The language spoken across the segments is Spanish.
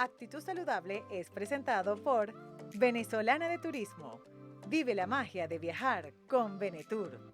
Actitud Saludable es presentado por Venezolana de Turismo. Vive la magia de viajar con Venetur.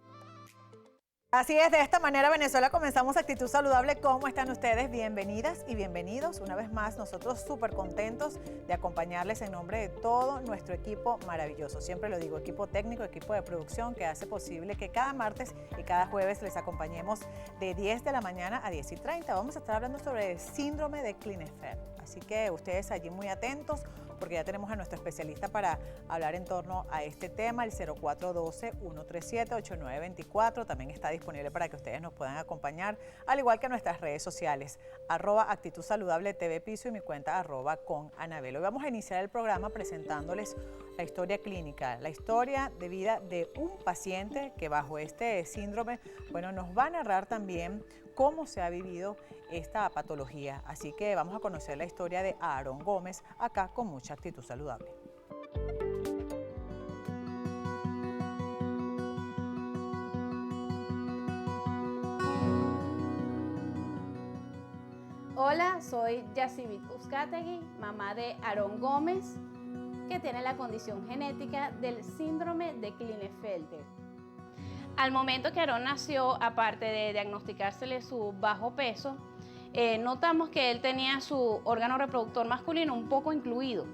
Así es, de esta manera Venezuela comenzamos Actitud Saludable. ¿Cómo están ustedes? Bienvenidas y bienvenidos. Una vez más, nosotros súper contentos de acompañarles en nombre de todo nuestro equipo maravilloso. Siempre lo digo, equipo técnico, equipo de producción que hace posible que cada martes y cada jueves les acompañemos de 10 de la mañana a 10:30. Vamos a estar hablando sobre el síndrome de Klinefelter. Así que ustedes allí muy atentos porque ya tenemos a nuestro especialista para hablar en torno a este tema, el 0412-137-8924. También está disponible para que ustedes nos puedan acompañar, al igual que nuestras redes sociales, @Actitud Saludable TV Piso y mi cuenta @conAnabel. Hoy vamos a iniciar el programa presentándoles la historia clínica, la historia de vida de un paciente que bajo este síndrome, bueno, nos va a narrar también cómo se ha vivido esta patología. Así que vamos a conocer la historia de Aarón Gómez, acá con mucha actitud saludable. Hola, soy Yacivit Uzcategui, mamá de Aarón Gómez, que tiene la condición genética del síndrome de Klinefelter. Al momento que Aarón nació, aparte de diagnosticársele su bajo peso, notamos que él tenía su órgano reproductor masculino un poco incluido.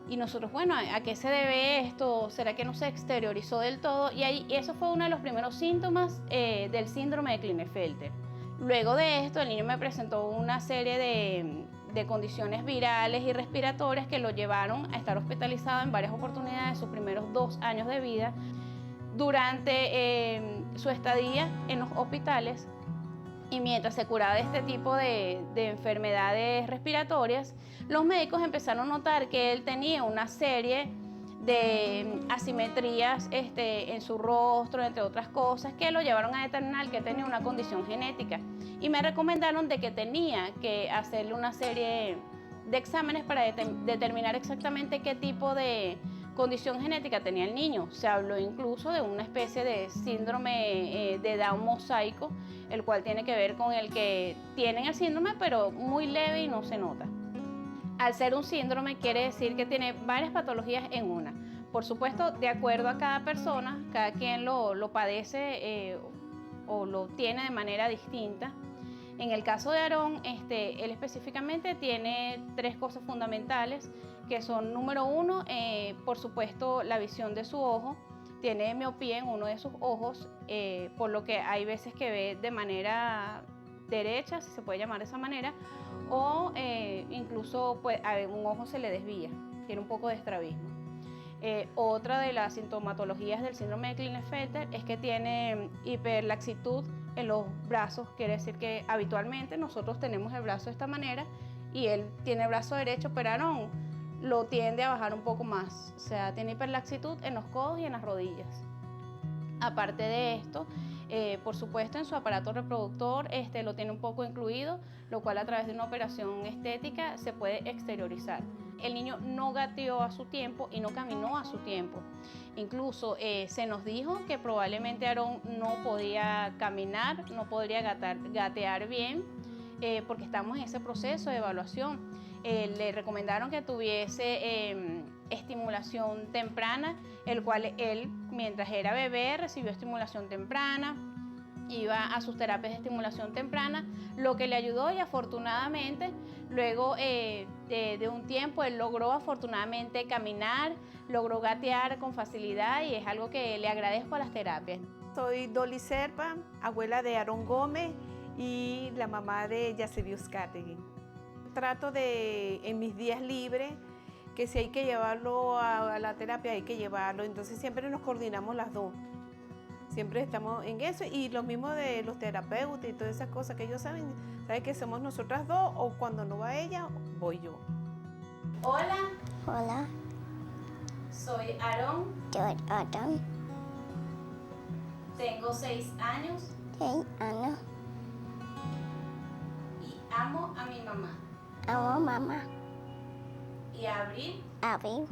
Y nosotros, bueno, ¿a qué se debe esto? ¿Será que no se exteriorizó del todo? Y eso fue uno de los primeros síntomas del síndrome de Klinefelter. Luego de esto, el niño me presentó una serie de condiciones virales y respiratorias que lo llevaron a estar hospitalizado en varias oportunidades sus primeros 2 años de vida. Durante su estadía en los hospitales y mientras se curaba de este tipo de enfermedades respiratorias, los médicos empezaron a notar que él tenía una serie de asimetrías en su rostro, entre otras cosas, que lo llevaron a determinar que tenía una condición genética. Y me recomendaron de que tenía que hacerle una serie de exámenes para determinar exactamente qué tipo de condición genética tenía el niño. Se habló incluso de una especie de síndrome de Down mosaico, el cual tiene que ver con el que tienen el síndrome, pero muy leve y no se nota. Al ser un síndrome quiere decir que tiene varias patologías en una. Por supuesto, de acuerdo a cada persona, cada quien lo padece o lo tiene de manera distinta. En el caso de Aarón, él específicamente tiene 3 cosas fundamentales, que son, número 1, por supuesto, la visión de su ojo. Tiene miopía en uno de sus ojos, por lo que hay veces que ve de manera derecha, si se puede llamar de esa manera, o incluso pues, un ojo se le desvía, tiene un poco de estrabismo. Otra de las sintomatologías del síndrome de Klinefelter es que tiene hiperlaxitud en los brazos. Quiere decir que habitualmente nosotros tenemos el brazo de esta manera y él tiene el brazo derecho, pero Aarón lo tiende a bajar un poco más, o sea, tiene hiperlaxitud en los codos y en las rodillas. Aparte de esto, por supuesto en su aparato reproductor lo tiene un poco incluido, lo cual a través de una operación estética se puede exteriorizar. El niño no gateó a su tiempo y no caminó a su tiempo. Incluso se nos dijo que probablemente Aarón no podía caminar, no podría gatear bien, porque estamos en ese proceso de evaluación. Le recomendaron que tuviese estimulación temprana, el cual él, mientras era bebé, recibió estimulación temprana, iba a sus terapias de estimulación temprana, lo que le ayudó, y afortunadamente luego de un tiempo él logró afortunadamente caminar, logró gatear con facilidad, y es algo que le agradezco a las terapias. Soy Dolly Serpa, abuela de Aarón Gómez y la mamá de Yacivit Uzcategui. Trato de, en mis días libres, que si hay que llevarlo a la terapia, hay que llevarlo. Entonces siempre nos coordinamos las dos. Siempre estamos en eso, y lo mismo de los terapeutas y todas esas cosas que ellos saben que somos nosotras dos, o cuando no va ella, voy yo. Hola. Hola, Soy Aarón. soy Aarón, Tengo 6 años soy Ana, y amo a mi mamá. amo mamá, Y a Abril, Abby,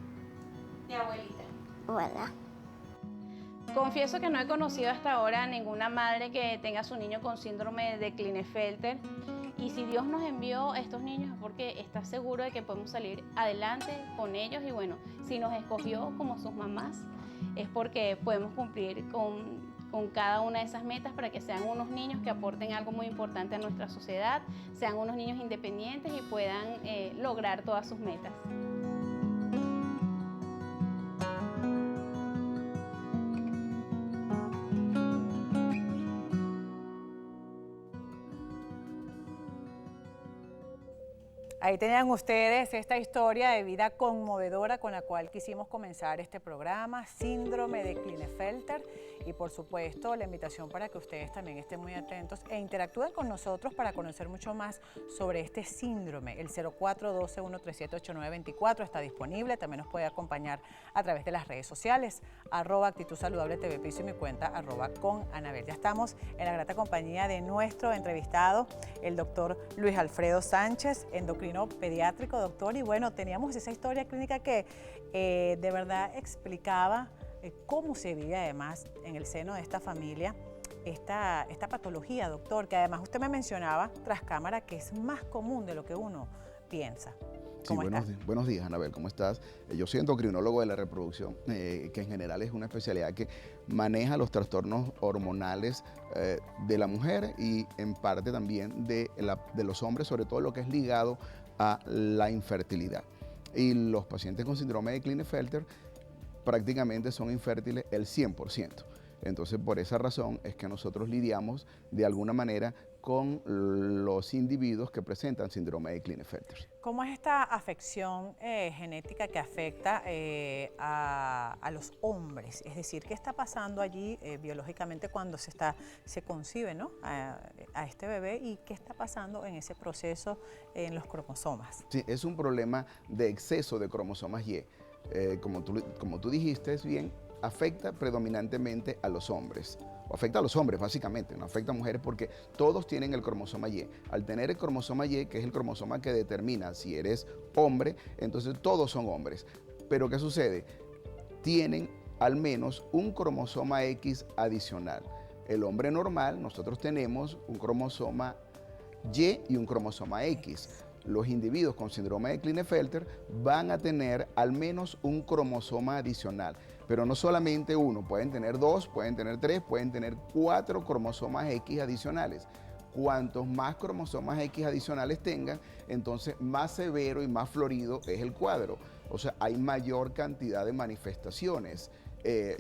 mi abuelita. hola. Confieso que no he conocido hasta ahora ninguna madre que tenga a su niño con síndrome de Klinefelter, Y si Dios nos envió a estos niños es porque está seguro de que podemos salir adelante con ellos. Y bueno, si nos escogió como sus mamás, es porque podemos cumplir con cada una de esas metas para que sean unos niños que aporten algo muy importante a nuestra sociedad, sean unos niños independientes y puedan lograr todas sus metas. Ahí tenían ustedes esta historia de vida conmovedora con la cual quisimos comenzar este programa, Síndrome de Klinefelter. Y por supuesto, la invitación para que ustedes también estén muy atentos e interactúen con nosotros para conocer mucho más sobre este síndrome. El 0412-137-8924 está disponible. También nos puede acompañar a través de las redes sociales, @Actitud Saludable TV Piso y mi cuenta @conanabel. Ya estamos en la grata compañía de nuestro entrevistado, el doctor Luis Alfredo Sánchez, endocrino pediátrico, doctor. Y bueno, teníamos esa historia clínica que de verdad explicaba cómo se vive además en el seno de esta familia esta patología, doctor, que además usted me mencionaba tras cámara que es más común de lo que uno piensa. Sí, buenos días, Anabel, ¿cómo estás? Yo soy endocrinólogo de la reproducción, que en general es una especialidad que maneja los trastornos hormonales de la mujer y en parte también de los hombres, sobre todo lo que es ligado a la infertilidad. Y los pacientes con síndrome de Klinefelter prácticamente son infértiles el 100%. Entonces, por esa razón es que nosotros lidiamos de alguna manera con los individuos que presentan síndrome de Klinefelter. ¿Cómo es esta afección genética que afecta a los hombres? Es decir, ¿qué está pasando allí biológicamente cuando se concibe, ¿no? a este bebé, y qué está pasando en ese proceso en los cromosomas? Sí, es un problema de exceso de cromosomas Y. Como tú dijiste, es bien, afecta predominantemente a los hombres, o afecta a los hombres básicamente, no afecta a mujeres porque todos tienen el cromosoma Y. Al tener el cromosoma Y, que es el cromosoma que determina si eres hombre, entonces todos son hombres. Pero ¿qué sucede? Tienen al menos un cromosoma X adicional. El hombre normal, nosotros tenemos un cromosoma Y y un cromosoma X. Los individuos con síndrome de Klinefelter van a tener al menos un cromosoma adicional, pero no solamente uno, pueden tener 2, pueden tener 3, pueden tener 4 cromosomas X adicionales. Cuantos más cromosomas X adicionales tengan, entonces más severo y más florido es el cuadro. O sea, hay mayor cantidad de manifestaciones.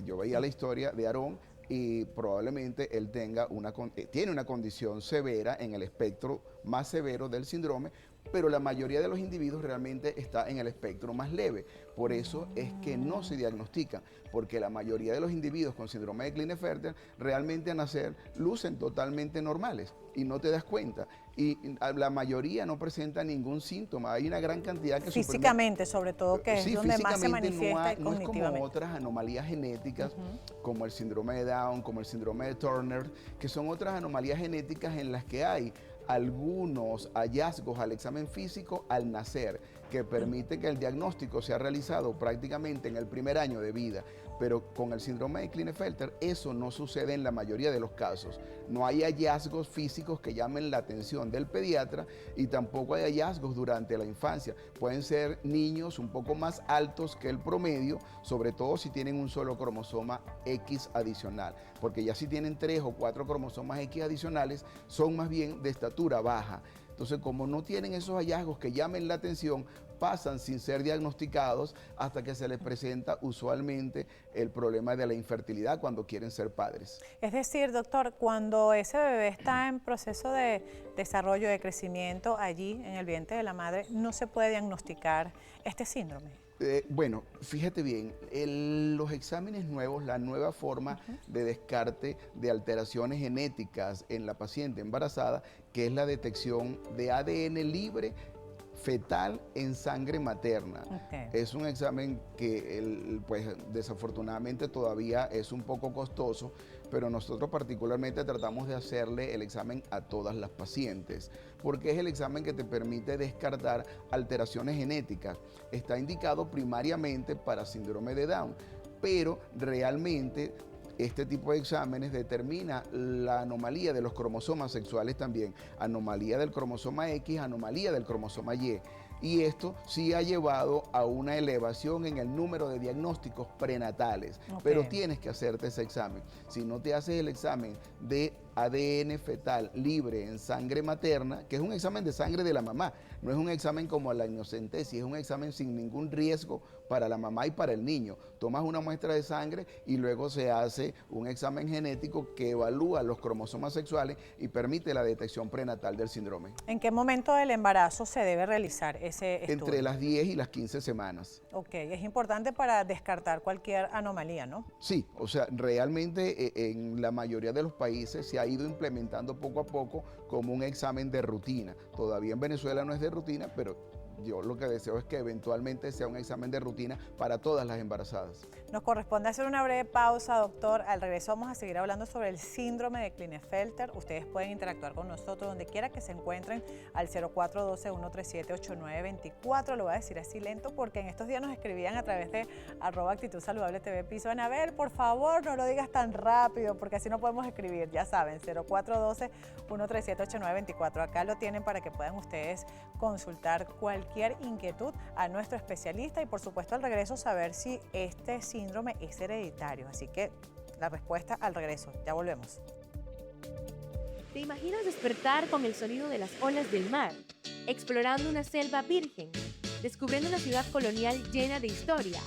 Yo veía la historia de Aarón y probablemente él tiene una condición severa en el espectro más severo del síndrome, pero la mayoría de los individuos realmente está en el espectro más leve. Por eso es que no se diagnostican, porque la mayoría de los individuos con síndrome de Klinefelter realmente al nacer lucen totalmente normales y no te das cuenta. Y la mayoría no presenta ningún síntoma. Hay una gran cantidad que físicamente, sobre todo, que es donde más se manifiesta no es como otras anomalías genéticas, como el síndrome de Down, como el síndrome de Turner, que son otras anomalías genéticas en las que hay algunos hallazgos al examen físico al nacer, que permite que el diagnóstico sea realizado prácticamente en el primer año de vida. Pero con el síndrome de Klinefelter eso no sucede en la mayoría de los casos. No hay hallazgos físicos que llamen la atención del pediatra y tampoco hay hallazgos durante la infancia. Pueden ser niños un poco más altos que el promedio, sobre todo si tienen un solo cromosoma X adicional, porque ya si tienen 3 o 4 cromosomas X adicionales son más bien de estatura baja. Entonces, como no tienen esos hallazgos que llamen la atención, pasan sin ser diagnosticados hasta que se les presenta usualmente el problema de la infertilidad cuando quieren ser padres. Es decir, doctor, cuando ese bebé está en proceso de desarrollo, de crecimiento, allí en el vientre de la madre, ¿no se puede diagnosticar este síndrome? Bueno, fíjate bien, los exámenes nuevos, la nueva forma de descarte de alteraciones genéticas en la paciente embarazada, que es la detección de ADN libre fetal en sangre materna. Es un examen que pues desafortunadamente todavía es un poco costoso, pero nosotros particularmente tratamos de hacerle el examen a todas las pacientes, porque es el examen que te permite descartar alteraciones genéticas. Está indicado primariamente para síndrome de Down, pero realmente este tipo de exámenes determina la anomalía de los cromosomas sexuales también, anomalía del cromosoma X, anomalía del cromosoma Y. Y esto sí ha llevado a una elevación en el número de diagnósticos prenatales. Pero tienes que hacerte ese examen. Si no te haces el examen de ADN fetal libre en sangre materna, que es un examen de sangre de la mamá, no es un examen como la inocentesis, es un examen sin ningún riesgo para la mamá y para el niño. Tomas una muestra de sangre y luego se hace un examen genético que evalúa los cromosomas sexuales y permite la detección prenatal del síndrome. ¿En qué momento del embarazo se debe realizar ese estudio? Entre las 10 y las 15 semanas. Ok, es importante para descartar cualquier anomalía, ¿no? Sí, o sea, realmente en la mayoría de los países se ha ido implementando poco a poco como un examen de rutina. Todavía en Venezuela no es de rutina, pero yo lo que deseo es que eventualmente sea un examen de rutina para todas las embarazadas. Nos corresponde hacer una breve pausa, doctor. Al regreso vamos a seguir hablando sobre el síndrome de Klinefelter. Ustedes pueden interactuar con nosotros donde quiera que se encuentren al 0412-137-8924. Lo voy a decir así lento porque en estos días nos escribían a través de @actitudsaludabletv piso. Anabel, por favor, no lo digas tan rápido porque así no podemos escribir. Ya saben, 0412-137-8924. Acá lo tienen para que puedan ustedes consultar cualquier inquietud a nuestro especialista y por supuesto al regreso saber si este síndrome es hereditario. Así que la respuesta al regreso. Ya volvemos. ¿Te imaginas despertar con el sonido de las olas del mar, explorando una selva virgen, descubriendo una ciudad colonial llena de historia?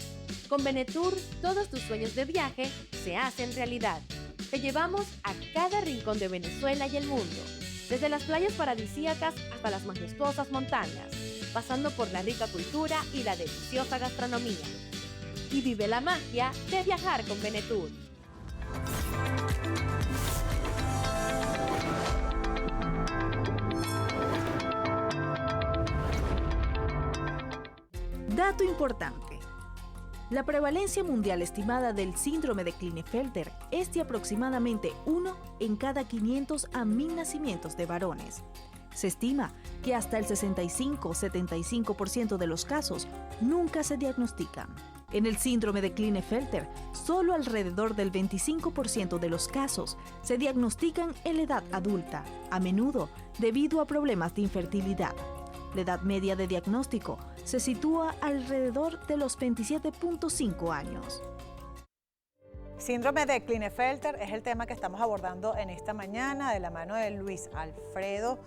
Con Benetour, todos tus sueños de viaje se hacen realidad. Te llevamos a cada rincón de Venezuela y el mundo, desde las playas paradisíacas hasta las majestuosas montañas, pasando por la rica cultura y la deliciosa gastronomía. Y vive la magia de viajar con Benetour. Dato importante. La prevalencia mundial estimada del síndrome de Klinefelter es de aproximadamente 1 en cada 500 a 1000 nacimientos de varones. Se estima que hasta el 65-75% de los casos nunca se diagnostican. En el síndrome de Klinefelter, solo alrededor del 25% de los casos se diagnostican en la edad adulta, a menudo debido a problemas de infertilidad. La edad media de diagnóstico se sitúa alrededor de los 27.5 años. Síndrome de Klinefelter es el tema que estamos abordando en esta mañana de la mano de Luis Alfredo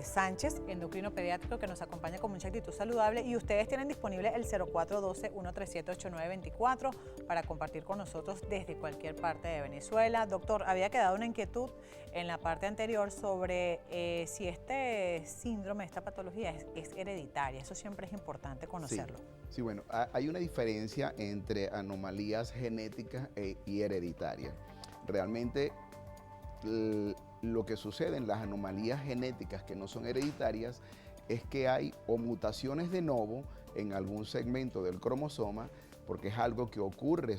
Sánchez, endocrino pediátrico, que nos acompaña con mucha actitud saludable. Y ustedes tienen disponible el 0412-137-8924 para compartir con nosotros desde cualquier parte de Venezuela. Doctor, había quedado una inquietud en la parte anterior sobre si este síndrome, esta patología es hereditaria. Eso siempre es importante conocerlo. Sí, bueno, hay una diferencia entre anomalías genéticas y hereditarias. Realmente lo que sucede en las anomalías genéticas que no son hereditarias es que hay o mutaciones de novo en algún segmento del cromosoma, porque es algo que ocurre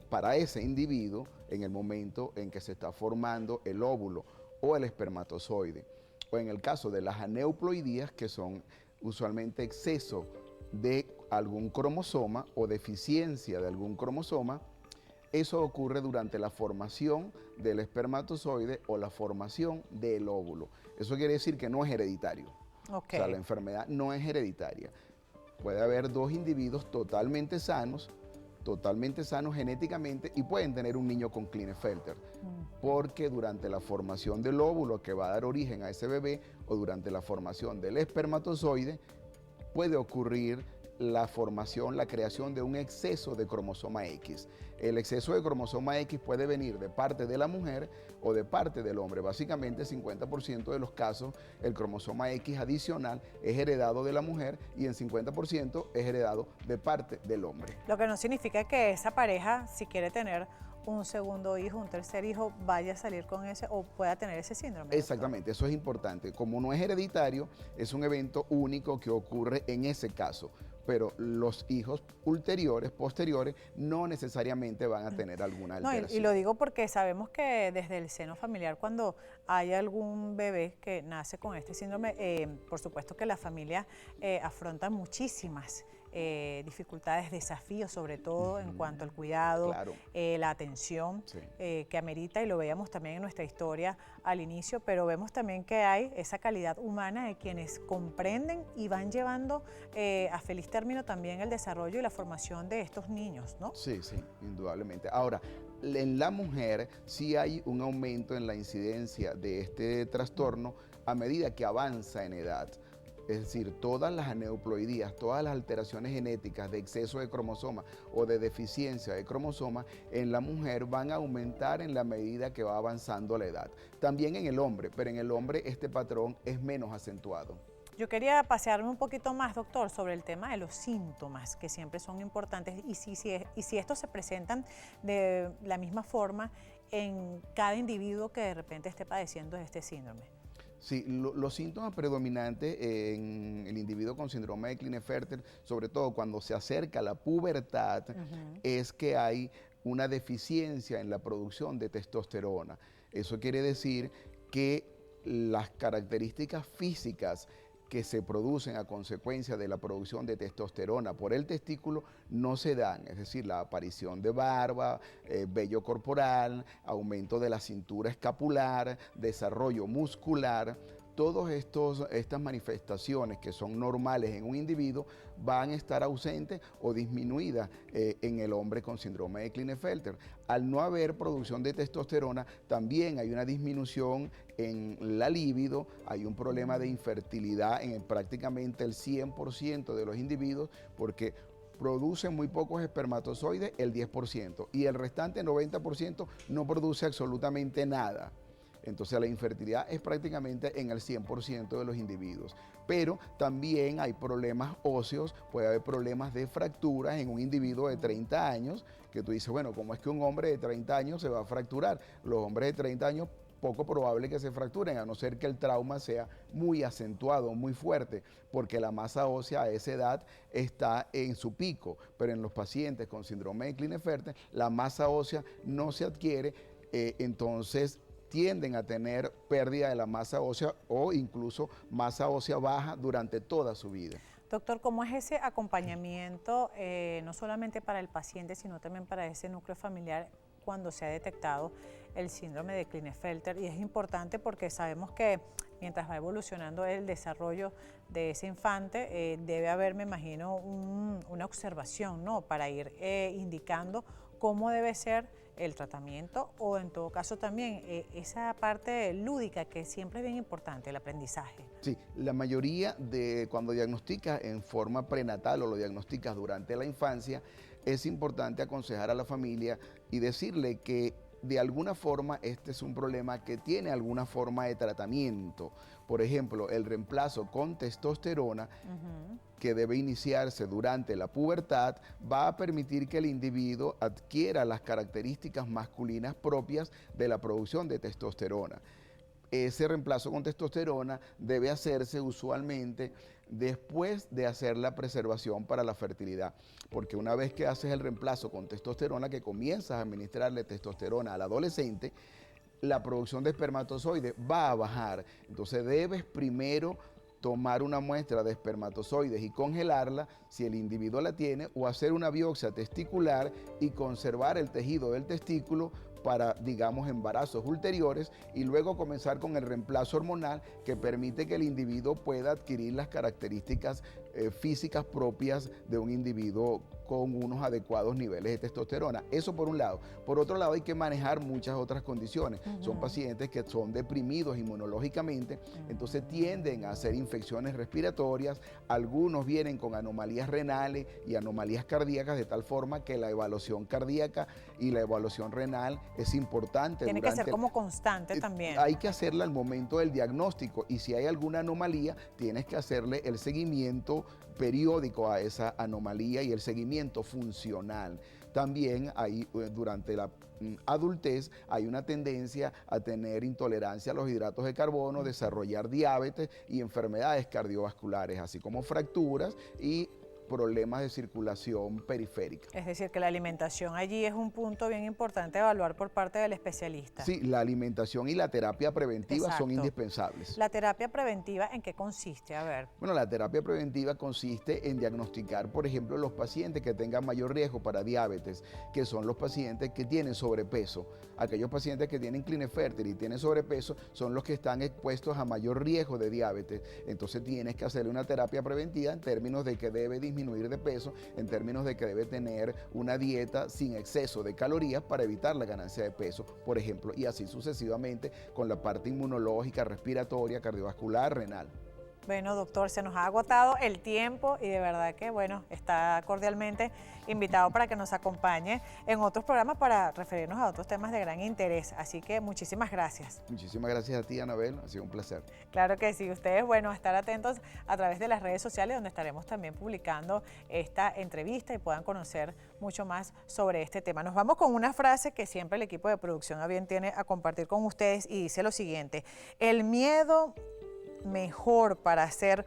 para ese individuo en el momento en que se está formando el óvulo o el espermatozoide. O en el caso de las aneuploidías, que son usualmente exceso de algún cromosoma o deficiencia de algún cromosoma. Eso ocurre durante la formación del espermatozoide o la formación del óvulo. Eso quiere decir que no es hereditario. Okay. O sea, la enfermedad no es hereditaria. Puede haber dos individuos totalmente sanos genéticamente y pueden tener un niño con Klinefelter, porque durante la formación del óvulo que va a dar origen a ese bebé o durante la formación del espermatozoide puede ocurrir la creación de un exceso de cromosoma X. El exceso de cromosoma X puede venir de parte de la mujer o de parte del hombre. Básicamente, 50% de los casos, el cromosoma X adicional es heredado de la mujer y en 50% es heredado de parte del hombre. Lo que no significa que esa pareja, si quiere tener un segundo hijo, un tercer hijo, vaya a salir con ese o pueda tener ese síndrome. Exactamente, eso es importante. Como no es hereditario, es un evento único que ocurre en ese caso. Pero los hijos posteriores, no necesariamente van a tener alguna alteración. Y lo digo porque sabemos que desde el seno familiar, cuando hay algún bebé que nace con este síndrome, por supuesto que la familia afronta muchísimas dificultades, desafíos sobre todo en cuanto al cuidado, Claro. la atención Sí. que amerita, y lo veíamos también en nuestra historia al inicio, pero vemos también que hay esa calidad humana de quienes comprenden y van llevando a feliz término también el desarrollo y la formación de estos niños, ¿no? Sí, sí, indudablemente. Ahora, en la mujer sí hay un aumento en la incidencia de este trastorno a medida que avanza en edad. Es decir, todas las aneuploidías, todas las alteraciones genéticas de exceso de cromosoma o de deficiencia de cromosoma en la mujer van a aumentar en la medida que va avanzando la edad. También en el hombre, pero en el hombre este patrón es menos acentuado. Yo quería pasearme un poquito más, doctor, sobre el tema de los síntomas, que siempre son importantes, y si estos se presentan de la misma forma en cada individuo que de repente esté padeciendo de este síndrome. Sí, los síntomas predominantes en el individuo con síndrome de Klinefelter, sobre todo cuando se acerca a la pubertad, es que hay una deficiencia en la producción de testosterona. Eso quiere decir que las características físicas que se producen a consecuencia de la producción de testosterona por el testículo no se dan, es decir, la aparición de barba, vello corporal, aumento de la cintura escapular, desarrollo muscular. Todas estas manifestaciones que son normales en un individuo van a estar ausentes o disminuidas en el hombre con síndrome de Klinefelter. Al no haber producción de testosterona, también hay una disminución en la libido, hay un problema de infertilidad en prácticamente el 100% de los individuos, porque producen muy pocos espermatozoides, el 10%, y el restante 90% no produce absolutamente nada. Entonces la infertilidad es prácticamente en el 100% de los individuos. Pero también hay problemas óseos, puede haber problemas de fracturas en un individuo de 30 años, que tú dices, bueno, ¿cómo es que un hombre de 30 años se va a fracturar? Los hombres de 30 años poco probable que se fracturen, a no ser que el trauma sea muy acentuado, muy fuerte, porque la masa ósea a esa edad está en su pico. Pero en los pacientes con síndrome de Klinefelter, la masa ósea no se adquiere, entonces tienden a tener pérdida de la masa ósea o incluso masa ósea baja durante toda su vida. Doctor, ¿cómo es ese acompañamiento, no solamente para el paciente, sino también para ese núcleo familiar cuando se ha detectado el síndrome de Klinefelter? Y es importante porque sabemos que mientras va evolucionando el desarrollo de ese infante, debe haber, me imagino, una observación, ¿no?, para ir indicando cómo debe ser el tratamiento, o en todo caso también esa parte lúdica que siempre es bien importante, el aprendizaje. Sí, la mayoría de cuando diagnosticas en forma prenatal o lo diagnosticas durante la infancia, es importante aconsejar a la familia y decirle que de alguna forma este es un problema que tiene alguna forma de tratamiento. Por ejemplo, el reemplazo con testosterona, que debe iniciarse durante la pubertad, va a permitir que el individuo adquiera las características masculinas propias de la producción de testosterona. Ese reemplazo con testosterona debe hacerse usualmente después de hacer la preservación para la fertilidad, porque una vez que haces el reemplazo con testosterona, que comienzas a administrarle testosterona al adolescente, la producción de espermatozoides va a bajar. Entonces debes primero tomar una muestra de espermatozoides y congelarla, si el individuo la tiene, o hacer una biopsia testicular y conservar el tejido del testículo para, digamos, embarazos ulteriores, y luego comenzar con el reemplazo hormonal que permite que el individuo pueda adquirir las características físicas propias de un individuo con unos adecuados niveles de testosterona. Eso por un lado. Por otro lado, hay que manejar muchas otras condiciones. Son pacientes que son deprimidos inmunológicamente, entonces tienden a hacer infecciones respiratorias, algunos vienen con anomalías renales y anomalías cardíacas, de tal forma que la evaluación cardíaca y la evaluación renal es importante. Tiene que ser como constante también. Hay que hacerla al momento del diagnóstico, y si hay alguna anomalía, tienes que hacerle el seguimiento periódico a esa anomalía y el seguimiento funcional. También hay, durante la adultez, hay una tendencia a tener intolerancia a los hidratos de carbono, desarrollar diabetes y enfermedades cardiovasculares, así como fracturas y problemas de circulación periférica. Es decir, que la alimentación allí es un punto bien importante a evaluar por parte del especialista. Sí, la alimentación y la terapia preventiva son Exacto. indispensables. La terapia preventiva, ¿en qué consiste? A ver. Bueno, la terapia preventiva consiste en diagnosticar, por ejemplo, los pacientes que tengan mayor riesgo para diabetes, que son los pacientes que tienen sobrepeso. Aquellos pacientes que tienen Klinefelter y tienen sobrepeso son los que están expuestos a mayor riesgo de diabetes. Entonces tienes que hacerle una terapia preventiva en términos de que debe disminuir de peso, en términos de que debe tener una dieta sin exceso de calorías para evitar la ganancia de peso, por ejemplo, y así sucesivamente con la parte inmunológica, respiratoria, cardiovascular, renal. Bueno, doctor, se nos ha agotado el tiempo y de verdad que, bueno, está cordialmente invitado para que nos acompañe en otros programas para referirnos a otros temas de gran interés. Así que muchísimas gracias. Muchísimas gracias a ti, Anabel, ha sido un placer. Claro que sí, ustedes, bueno, estar atentos a través de las redes sociales donde estaremos también publicando esta entrevista y puedan conocer mucho más sobre este tema. Nos vamos con una frase que siempre el equipo de producción a bien tiene a compartir con ustedes y dice lo siguiente: el miedo mejor para hacer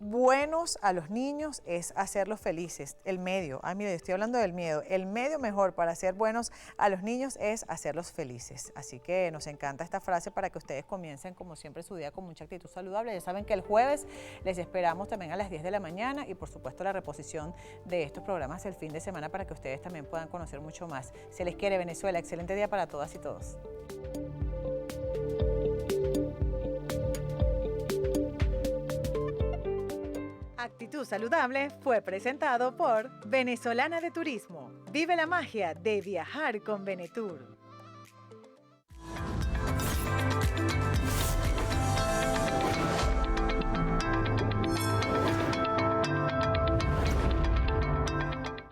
buenos a los niños es hacerlos felices. El medio, mire, estoy hablando del miedo. El medio mejor para hacer buenos a los niños es hacerlos felices. Así que nos encanta esta frase para que ustedes comiencen, como siempre, su día con mucha actitud saludable. Ya saben que el jueves les esperamos también a las 10 de la mañana y, por supuesto, la reposición de estos programas el fin de semana para que ustedes también puedan conocer mucho más. Se les quiere, Venezuela. Excelente día para todas y todos. Actitud Saludable fue presentado por Venezolana de Turismo. Vive la magia de viajar con Venetur.